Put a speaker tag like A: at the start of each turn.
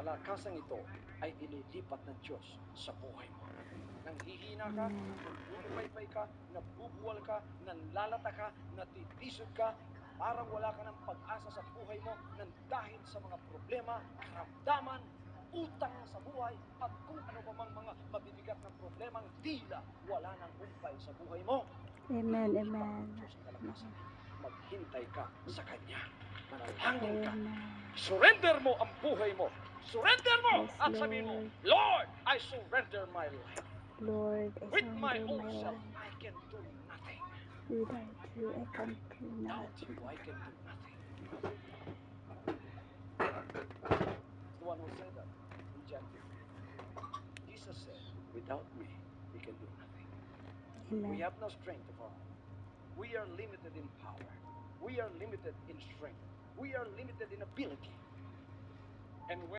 A: kalakasan ito ay inilipat ng Diyos sa buhay mo. Nanghihina ka, nagpupaypay ka, nabubuwal ka, nanlalata ka, natitisod ka, parang wala ka ng pag-asa sa buhay mo nang dahil sa mga problema, karamdaman, utang sa buhay, at kung ano pa mang mga mabibigat na problemang tila wala nang humpay sa buhay mo.
B: Amen,
A: Ilipat ng
B: amen.
A: Diyos ang kalakasan. Maghintay ka sa Kanya. Manalangin ka.
B: Amen.
A: Surrender mo ang buhay mo. Surrender mo
B: Yes,
A: at sabihin mo,
B: Lord.
A: Lord, I surrender my life.
B: Lord, I
A: With my
B: surrender
A: own
B: my
A: self,
B: life.
A: I can do nothing.
B: Without you, I can do
A: Without
B: nothing.
A: you, I can do nothing. The one who said that in John 15. Jesus said, without me, you can do nothing. We
B: Amen.
A: have no strength of our own. We are limited in power. We are limited in strength. We are limited in ability. And when